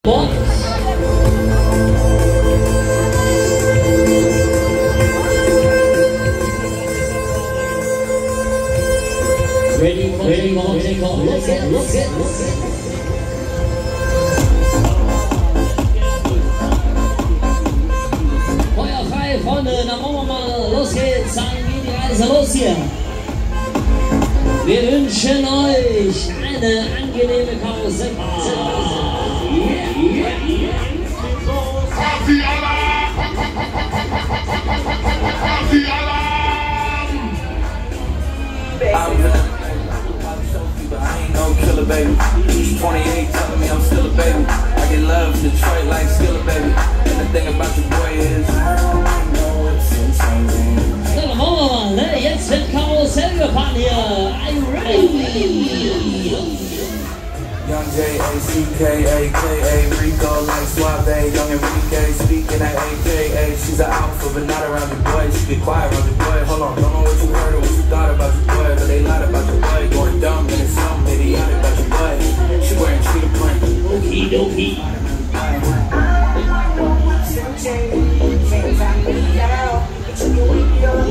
Ready, let's get. Feuer frei, Freunde, dann wollen wir mal, los geht's, dann geht die Reise los hier. Wir wünschen euch eine angenehme Karussellfahrt. Killer baby, she's 28, telling me I'm still a baby. I get love in Detroit like Skilla baby. And the thing about your boy is I don't know what's insane. So, dann wollen wir mal, ne? Jetzt wird Karussell gefahren hier. Are you ready? Young J-A-C-K-A-K-A Rico like Suave, young Enrique speaking at AKA. She's an alpha but not around your boy. She get quiet around your boy. Hold on, don't know what you heard or what you thought about your boy, but they lied about your boy. Going dumb and it's something idiotic about your boy. She wearing cheetah print. Okie dokie.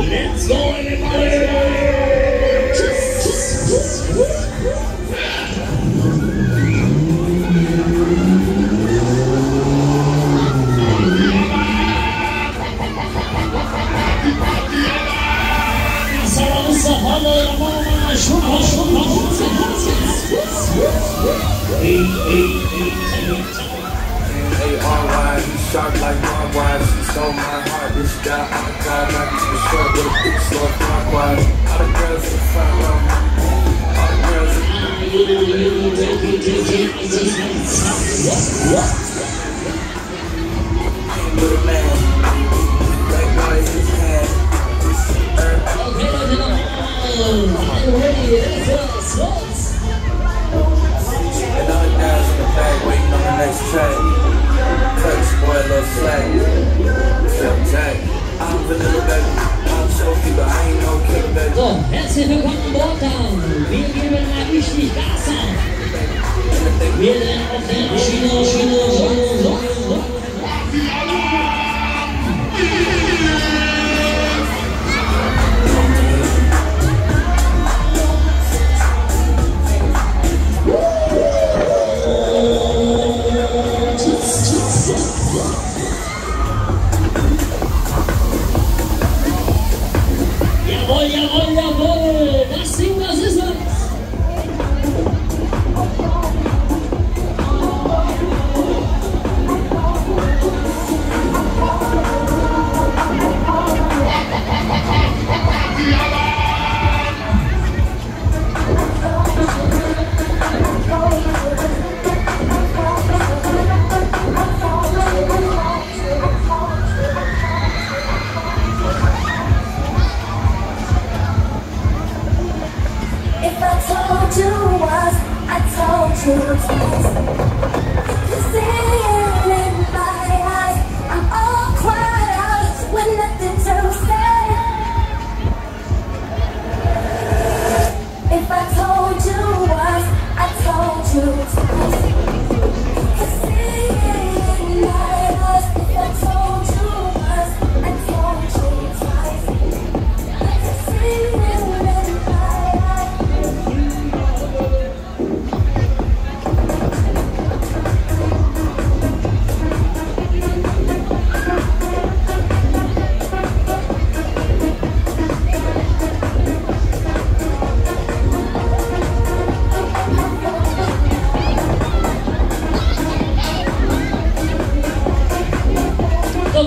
Let's go everybody! A-R-Y, he's sharp like barbed wire. She stole my heart, this guy on the car, like to the short with a big slow clockwise. All the girls in the front row, all the girls in the little man, like boy in his hand. Another guys in the back waiting on the next track. Cut your boy a little slack. Jack, I'm vanilla baby. I'm so people, I ain't no killer baby. So, herzlich willkommen an Bord dann. Wir geben mal richtig Gas an. Wir sind auf der Maschine. Jawohl, das Ding, das ist es.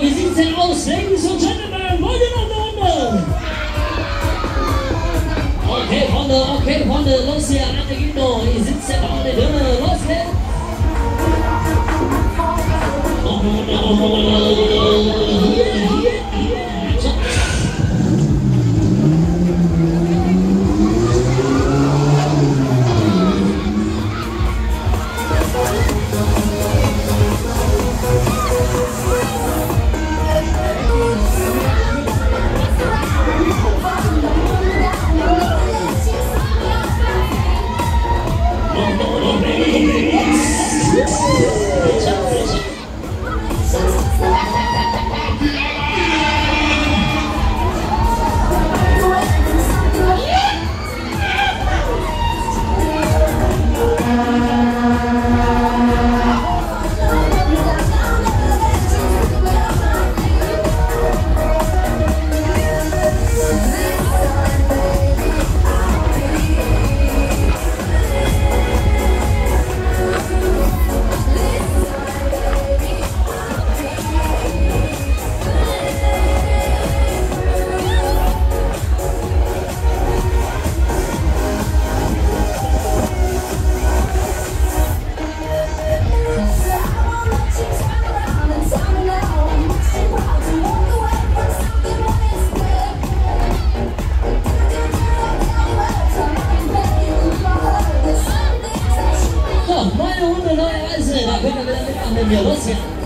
Wie sieht's denn aus, Ladies und Gentlemen? Wollt ihr noch eine Runde? Okay, Freunde, los hier, Ande geht noch. Ihr sitzt ja auch in der Höhe, los geht's! Let's go. wenn wir loswerden.